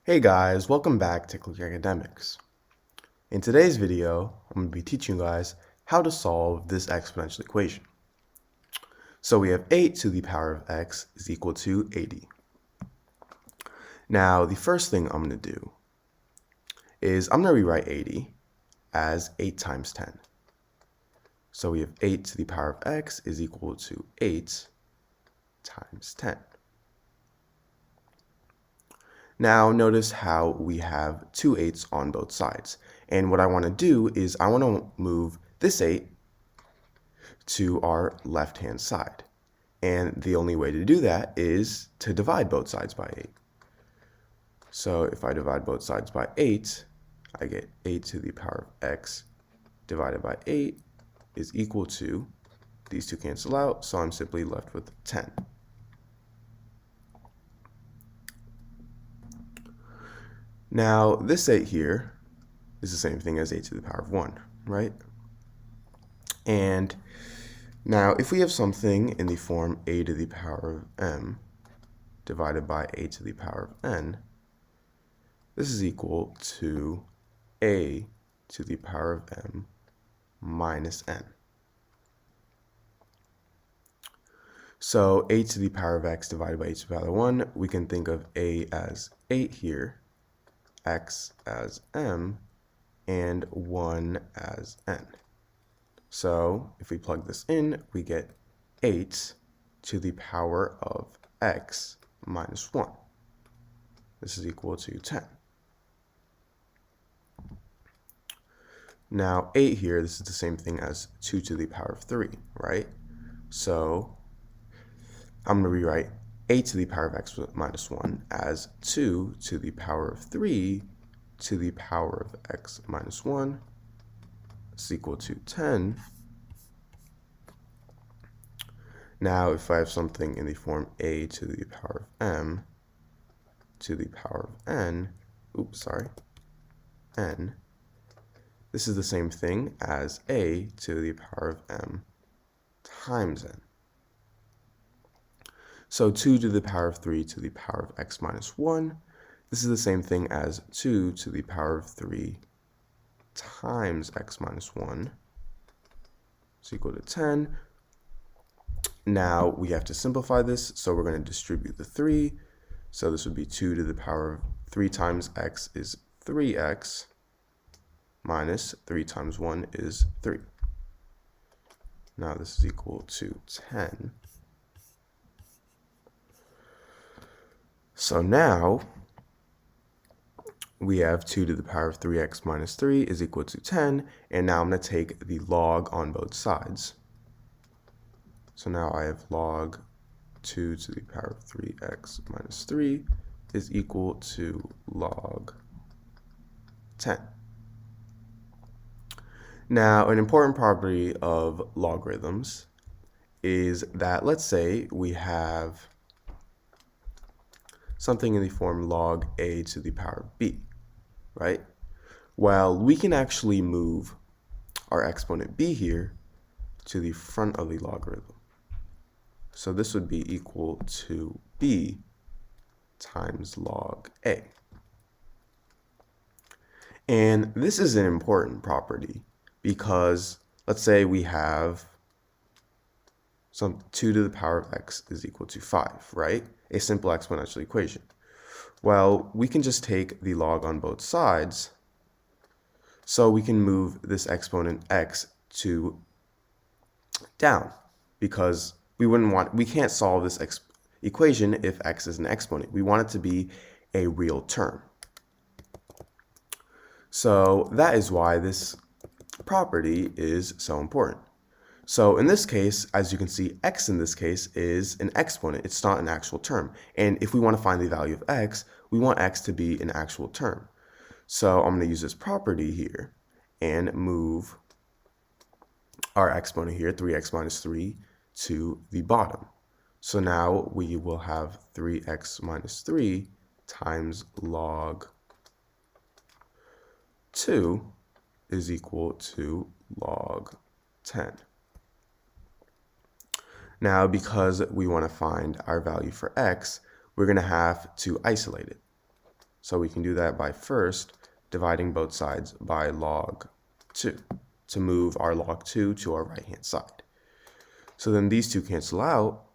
Hey guys, welcome back to Click Academics. In today's video, I'm going to be teaching you guys how to solve this exponential equation. So we have 8 to the power of x is equal to 80. Now, the first thing I'm going to do is I'm going to rewrite 80 as 8 times 10. So we have 8 to the power of x is equal to 8 times 10. Now notice how we have two 8s on both sides. And what I want to do is I want to move this 8 to our left-hand side. And the only way to do that is to divide both sides by 8. So if I divide both sides by 8, I get 8 to the power of x divided by 8 is equal to, these two cancel out, so I'm simply left with 10. Now, this 8 here is the same thing as 8 to the power of 1, right? And now, if we have something in the form a to the power of m divided by a to the power of n, this is equal to a to the power of m minus n. So a to the power of x divided by a to the power of 1, we can think of a as 8 here, x as m, and 1 as n. So if we plug this in, we get 8 to the power of x minus 1. This is equal to 10. Now 8 here, this is the same thing as 2 to the power of 3, right? So I'm going to rewrite 8 to the power of x minus 1 as 2 to the power of 3 to the power of x minus 1 is equal to 10. Now, if I have something in the form a to the power of m to the power of n, n, this is the same thing as a to the power of m times n. So 2 to the power of 3 to the power of x minus 1, this is the same thing as 2 to the power of 3 times x minus 1 is equal to 10. Now we have to simplify this, so we're going to distribute the 3. So this would be 2 to the power of 3 times x is 3x minus 3 times 1 is 3. Now this is equal to 10. So now we have 2 to the power of 3x minus 3 is equal to 10, and now I'm going to take the log on both sides. So now I have log 2 to the power of 3x minus 3 is equal to log 10. Now, an important property of logarithms is that, let's say we have something in the form log a to the power of b, right? Well, we can actually move our exponent b here to the front of the logarithm. So this would be equal to b times log a. And this is an important property because let's say we have some 2 to the power of x is equal to 5, right? A simple exponential equation. Well, we can just take the log on both sides, so we can move this exponent x to down, because we can't solve this equation if x is an exponent. We want it to be a real term. So that is why this property is so important. So in this case, as you can see, x in this case is an exponent. It's not an actual term. And if we want to find the value of x, we want x to be an actual term. So I'm going to use this property here and move our exponent here, 3x minus 3, to the bottom. So now we will have 3x minus 3 times log 2 is equal to log 10. Now, because we want to find our value for x, we're going to have to isolate it. So we can do that by first dividing both sides by log 2 to move our log 2 to our right-hand side. So then these two cancel out,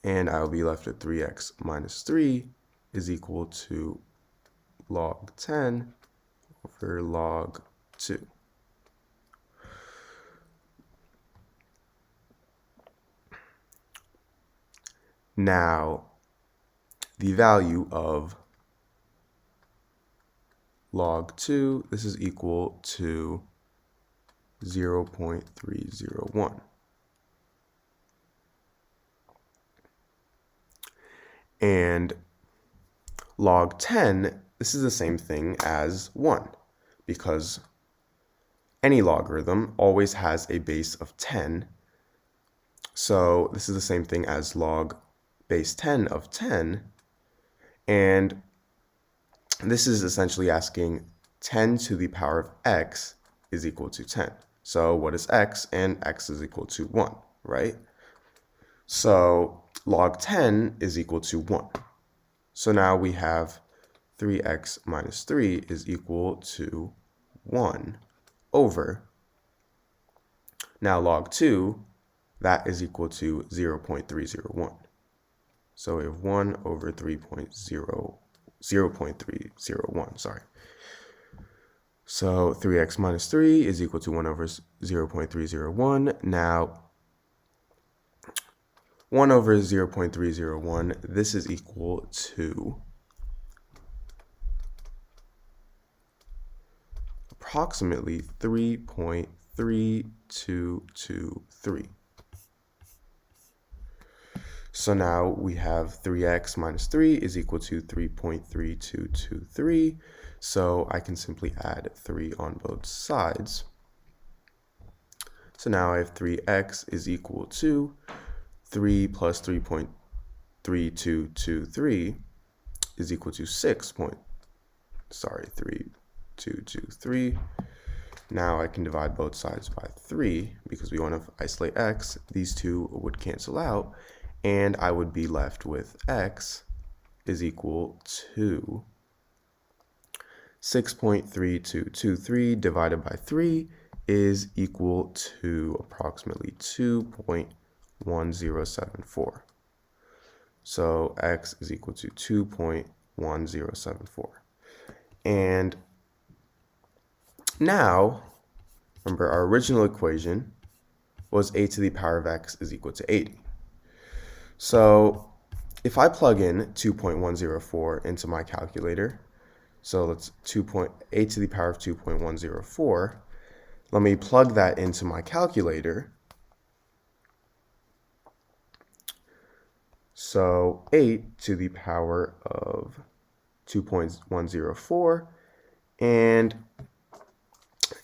and I'll be left with 3x minus 3 is equal to log 10 over log 2. Now, the value of log 2, this is equal to 0.301. And log 10, this is the same thing as 1, because any logarithm always has a base of 10. So this is the same thing as log base 10 of 10. And this is essentially asking 10 to the power of x is equal to 10. So what is x? And x is equal to 1, right? So log 10 is equal to 1. So now we have 3x minus 3 is equal to 1 over, now log 2, that is equal to 0.301. So we have 1 over 0.301, sorry. So 3x minus 3 is equal to 1 over 0.301. Now, 1 over 0.301, this is equal to approximately 3.3223. So now we have 3x minus 3 is equal to 3.3223. So I can simply add 3 on both sides. So now I have 3x is equal to 3 plus 3.3223 is equal to 3.223. Now I can divide both sides by 3 because we want to isolate x. These two would cancel out, and I would be left with x is equal to 6.3223 divided by 3 is equal to approximately 2.1074. So x is equal to 2.1074. And now, remember our original equation was a to the power of x is equal to 80. So if I plug in 2.104 into my calculator, so let's a to the power of 2.104, let me plug that into my calculator. So 8 to the power of 2.104, and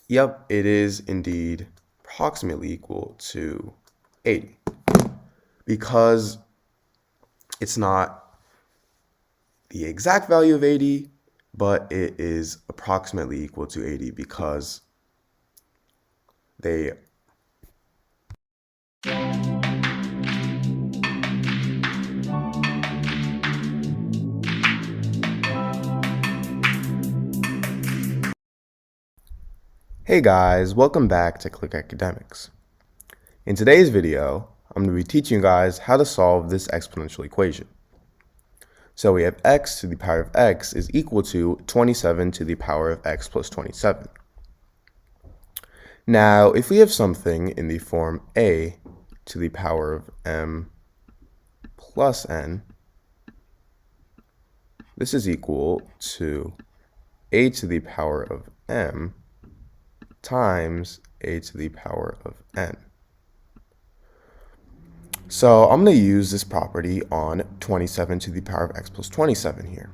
yep, it is indeed approximately equal to 80. Because it's not the exact value of 80, but it is approximately equal to 80 because they Hey guys, welcome back to Click Academics. In today's video, I'm going to be teaching you guys how to solve this exponential equation. So we have x to the power of x is equal to 27 to the power of x plus 27. Now, if we have something in the form a to the power of m plus n, this is equal to a to the power of m times a to the power of n. So I'm going to use this property on 27 to the power of x plus 27 here.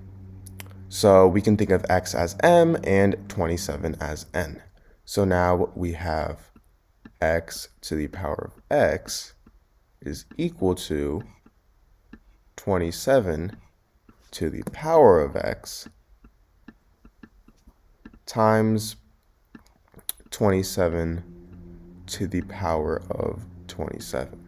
So we can think of x as m and 27 as n. So now we have x to the power of x is equal to 27 to the power of x times 27 to the power of 27.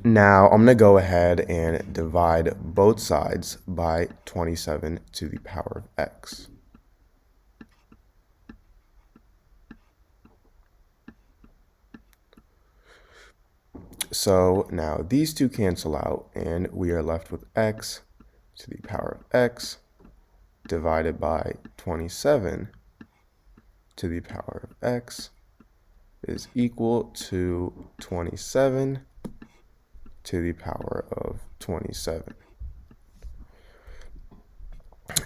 Now I'm going to go ahead and divide both sides by 27 to the power of x. So now these two cancel out, and we are left with x to the power of x divided by 27 to the power of x is equal to 27 to the power of 27.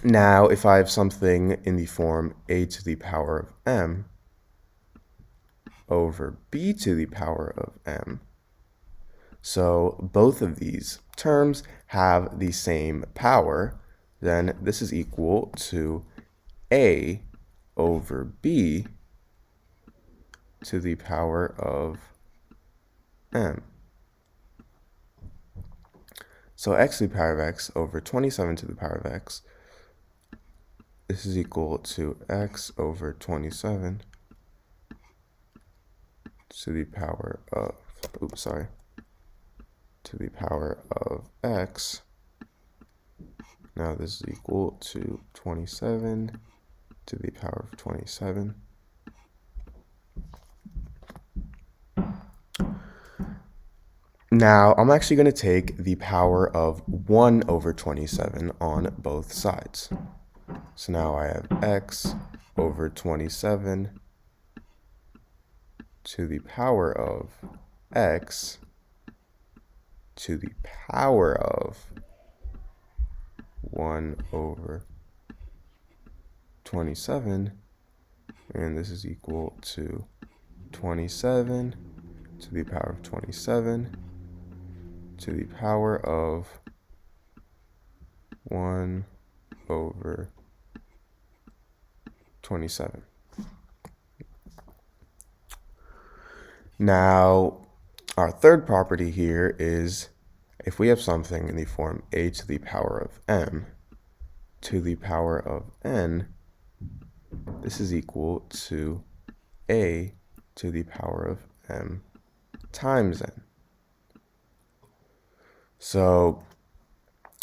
Now, if I have something in the form a to the power of m over b to the power of m, so both of these terms have the same power, then this is equal to a over b to the power of m. So x to the power of x over 27 to the power of x, this is equal to x over 27 to the power of, to the power of x. Now this is equal to 27 to the power of 27. Now I'm actually going to take the power of 1 over 27 on both sides. So now I have x over 27 to the power of x to the power of 1 over 27, and this is equal to 27 to the power of 27 to the power of 1 over 27. Now, our third property here is if we have something in the form a to the power of m to the power of n, this is equal to a to the power of m times n. So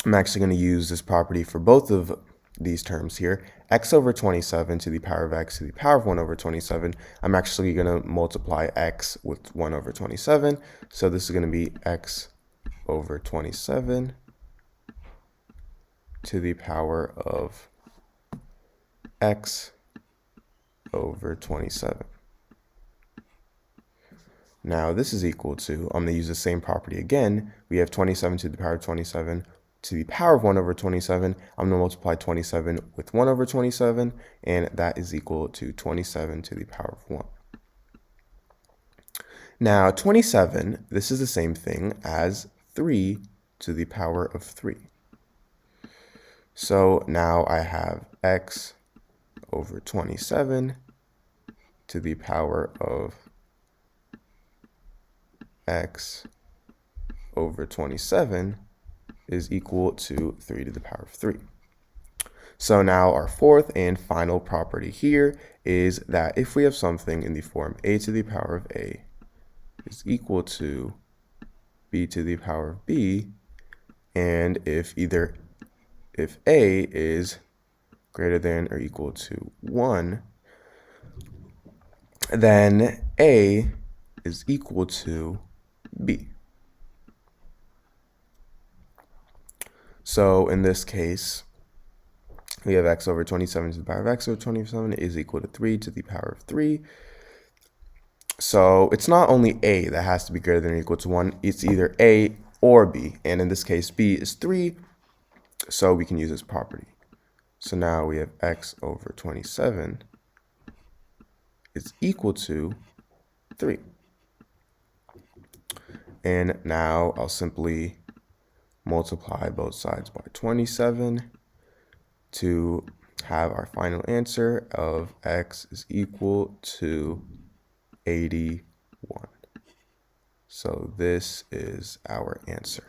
I'm actually going to use this property for both of these terms here. X over 27 to the power of x to the power of 1 over 27. I'm actually going to multiply x with 1 over 27. So this is going to be x over 27 to the power of x over 27. Now this is equal to, I'm going to use the same property again. We have 27 to the power of 27 to the power of 1 over 27. I'm going to multiply 27 with 1 over 27, and that is equal to 27 to the power of 1. Now 27, this is the same thing as 3 to the power of 3. So now I have x over 27 to the power of x over 27 is equal to 3 to the power of 3. So now our fourth and final property here is that if we have something in the form a to the power of a is equal to b to the power of b, and if a is greater than or equal to 1, then a is equal to b. So in this case, we have x over 27 to the power of x over 27 is equal to 3 to the power of 3. So it's not only a that has to be greater than or equal to 1, it's either a or b. And in this case, b is 3, so we can use this property. So now we have x over 27 is equal to 3. And now I'll simply multiply both sides by 27 to have our final answer of x is equal to 81. So this is our answer.